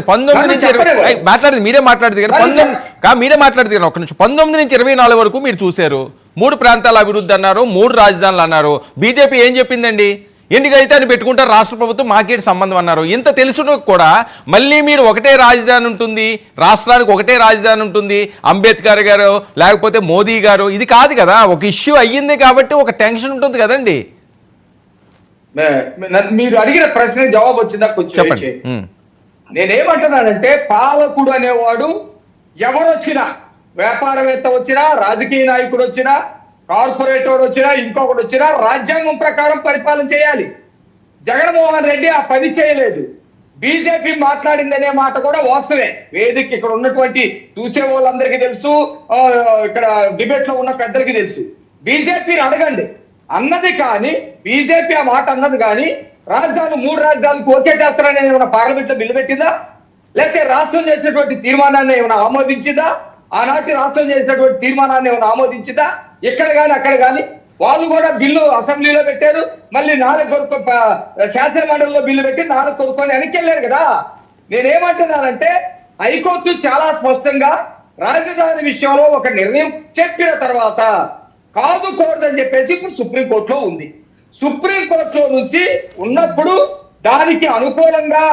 19 నుంచి 20 మాట్లాడేది మీరే మాట్లాడేది కానీ మీరే మాట్లాడేది కానీ ఒక్క నిమిషం 19 నుంచి 24 వరకు మీరు చూశారు 3 ప్రాంతాల అభివృద్ధి అన్నారు 3 రాజధానులు అన్నారు బీజేపీ ఏం చెప్పిందండి ఎందుకైతే అని పెట్టుకుంటారు రాష్ట్ర ప్రభుత్వం మాకేటి సంబంధం అన్నారు ఇంత తెలుసును కూడా మళ్ళీ మీరు ఒకటే రాజధాని ఉంటుంది రాష్ట్రానికి ఒకటే రాజధాని ఉంటుంది అంబేద్కర్ గారు లేకపోతే మోదీ గారు ఇది కాదు కదా ఒక ఇష్యూ అయ్యింది కాబట్టి ఒక టెన్షన్ ఉంటుంది కదండి మీరు అడిగిన ప్రశ్న జవాబు వచ్చిందా కొంచెం చెప్పండి నేనేమంటున్నానంటే పాలకుడు అనేవాడు ఎవరొచ్చినా వ్యాపారవేత్త వచ్చినా రాజకీయ నాయకుడు వచ్చినా కార్పొరేట్ వాడు వచ్చినా ఇంకొకటి వచ్చినా రాజ్యాంగం ప్రకారం పరిపాలన చేయాలి జగన్మోహన్ రెడ్డి ఆ పని చేయలేదు బీజేపీ మాట్లాడిందనే మాట కూడా వాస్తవే వేదిక ఇక్కడ ఉన్నటువంటి చూసే వాళ్ళందరికీ తెలుసు ఇక్కడ డిబేట్ లో ఉన్న పెద్దలకి తెలుసు బీజేపీని అడగండి అన్నది కానీ బీజేపీ ఆ మాట అన్నది కానీ రాజధాని 3 రాజధానులకు ఓకే చేస్తారని ఏమైనా పార్లమెంట్ లో బిల్లు పెట్టిందా లేకపోతే రాష్ట్రం చేసినటువంటి తీర్మానాన్ని ఏమైనా ఆమోదించిందా ఆనాటి రాష్ట్రం చేసినటువంటి తీర్మానాన్ని ఏమైనా ఆమోదించిందా ఎక్కడ కానీ అక్కడ కానీ వాళ్ళు కూడా బిల్లు అసెంబ్లీలో పెట్టారు మళ్ళీ 4 కొరకు శాసన మండలిలో బిల్లు పెట్టి 4 కొనుక్కొని వెనక్కి వెళ్ళారు కదా నేనేమంటున్నానంటే హైకోర్టు చాలా స్పష్టంగా రాజధాని విషయంలో ఒక నిర్ణయం చెప్పిన తర్వాత కాదు కూడదని చెప్పేసి ఇప్పుడు సుప్రీంకోర్టులో ఉంది సుప్రీంకోర్టులో నుంచి ఉన్నప్పుడు దానికి అనుకూలంగా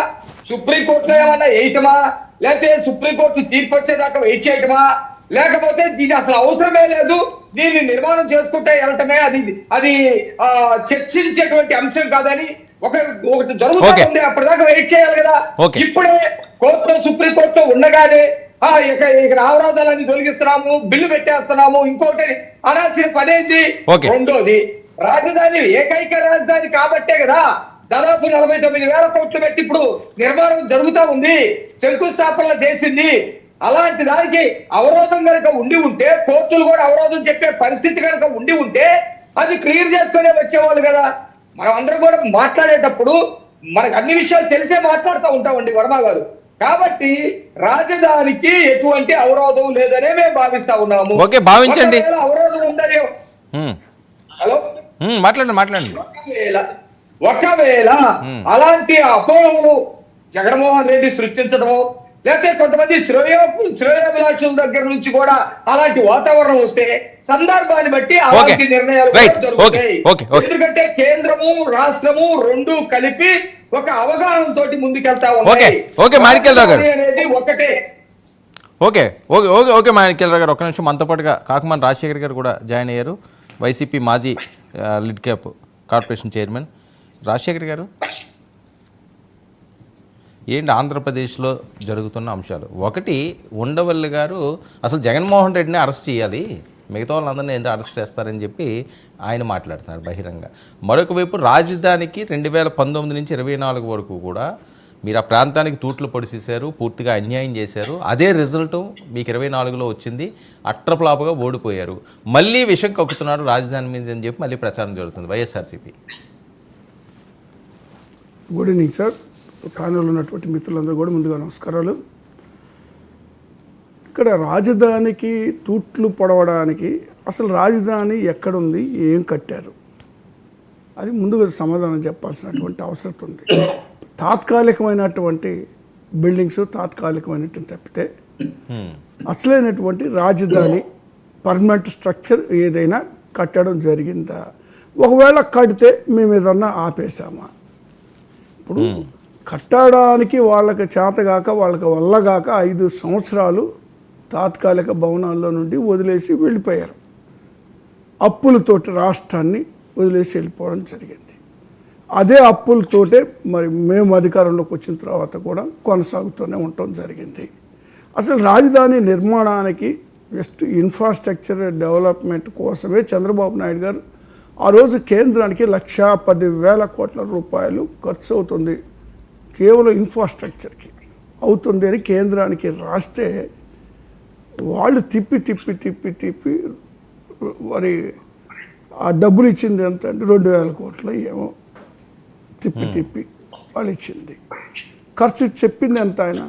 సుప్రీంకోర్టులో ఏమన్నా వేయటమా లేకపోతే సుప్రీంకోర్టు తీర్పు వచ్చేదాకా వెయిట్ చేయటమా లేకపోతే దీని అసలు అవసరమే లేదు దీన్ని నిర్మాణం చేసుకుంటే వెళ్ళటమే అది చర్చించేటువంటి అంశం కాదని ఒకటి జరుగుతుంది అప్పటిదాకా వెయిట్ చేయాలి కదా ఇప్పుడే కోర్టులో సుప్రీంకోర్టులో ఉండగానే ఇక అవరోధాలన్నీ తొలగిస్తున్నాము బిల్లు పెట్టేస్తున్నాము ఇంకోటి అనాల్సిన పనేంది రెండోది రాజధాని ఏకైక రాజధాని కాబట్టే కదా దాదాపు 49,000 కోట్లు పెట్టి ఇప్పుడు నిర్మాణం జరుగుతూ ఉంది శంకుస్థాపనలు చేసింది అలాంటి దానికి అవరోధం కనుక ఉండి ఉంటే కోర్టులు కూడా అవరోధం చెప్పే పరిస్థితి కనుక ఉండి ఉంటే అది క్లియర్ చేసుకునే వచ్చేవాళ్ళు కదా మనం అందరం కూడా మాట్లాడేటప్పుడు మనకు అన్ని విషయాలు తెలిసే మాట్లాడుతూ ఉంటామండి వర్మ గారు కాబట్టి రాజధానికి ఎటువంటి అవరోధం లేదనే మేము భావిస్తా ఉన్నాము భావించండి అవరోధం ఉందనే హలో మాట్లాడండి ఒకవేళ అలాంటి అపోహలు జగన్మోహన్ రెడ్డి సృష్టించడమో లేకపోతే కొంతమంది శ్రేయోభిలాషుల దగ్గర నుంచి కూడా అలాంటి వాతావరణం వస్తే సందర్భాన్ని బట్టి అలాంటి నిర్ణయాలు జరుగుతాయి ఎందుకంటే కేంద్రము రాష్ట్రము రెండు కలిపి ఒక అవగాహన తోటి ముందుకెళ్తా ఉన్నాయి అనేది ఒకటే ఓకే మాణిక్యాలరావు గారు ఒక్క నిమిషం మనతో పాటుగా కాకుమాన్ రాజశేఖర్ గారు కూడా జాయిన్ అయ్యారు వైసీపీ మాజీ lid cap corporation chairman Rajasekhar గారు ఏంటి ఆంధ్రప్రదేశ్లో జరుగుతున్న అంశాలు ఒకటి ఉండవల్లి గారు అసలు జగన్మోహన్ రెడ్డిని అరెస్ట్ చేయాలి మిగతా వాళ్ళందరినీ ఎందుకు అరెస్ట్ చేస్తారని చెప్పి ఆయన మాట్లాడుతున్నారు బహిరంగ మరొక వైపు రాజధానికి 2019 నుంచి 24 వరకు కూడా మీరు ఆ ప్రాంతానికి తూట్లు పొడిసేశారు పూర్తిగా అన్యాయం చేశారు అదే రిజల్ట్ మీకు 24లో వచ్చింది అట్రప్లాపుగా ఓడిపోయారు మళ్ళీ విషం కక్కుతున్నారు రాజధాని మీద అని చెప్పి మళ్ళీ ప్రచారం జరుగుతుంది వైఎస్ఆర్సీపీ గుడ్ ఈవినింగ్ సార్ ప్యానెల్లో ఉన్నటువంటి మిత్రులందరూ కూడా ముందుగా నమస్కారాలు ఇక్కడ రాజధానికి తూట్లు పొడవడానికి అసలు రాజధాని ఎక్కడుంది ఏం కట్టారు అది ముందుగా సమాధానం చెప్పాల్సినటువంటి అవసరం ఉంది తాత్కాలికమైనటువంటి బిల్డింగ్స్ తాత్కాలికమైనటువంటి తప్పితే అసలైనటువంటి రాజధాని పర్మనెంట్ స్ట్రక్చర్ ఏదైనా కట్టడం జరిగిందా ఒకవేళ కడితే మేము ఏదన్నా ఆపేసామా ఇప్పుడు కట్టడానికి వాళ్ళకి చేతగాక వాళ్ళకి వల్లగాక 5 సంవత్సరాలు తాత్కాలిక భవనాల్లో నుండి వదిలేసి వెళ్ళిపోయారు అప్పులతోటి రాష్ట్రాన్ని వదిలేసి వెళ్ళిపోవడం జరిగింది అదే అప్పులతోటే మరి మేము అధికారంలోకి వచ్చిన తర్వాత కూడా కొనసాగుతూనే ఉండటం జరిగింది అసలు రాజధాని నిర్మాణానికి జస్ట్ ఇన్ఫ్రాస్ట్రక్చర్ డెవలప్మెంట్ కోసమే చంద్రబాబు నాయుడు గారు ఆ రోజు కేంద్రానికి 1,10,000 కోట్ల రూపాయలు ఖర్చు అవుతుంది కేవలం ఇన్ఫ్రాస్ట్రక్చర్కి అవుతుంది అని కేంద్రానికి రాస్తే వాళ్ళు తిప్పి మరి ఆ డబ్బులు ఇచ్చింది ఎంత అంటే 2,000 కోట్లు ఏమో తిప్పి వాళ్ళు ఇచ్చింది ఖర్చు చెప్పింది ఎంత ఆయన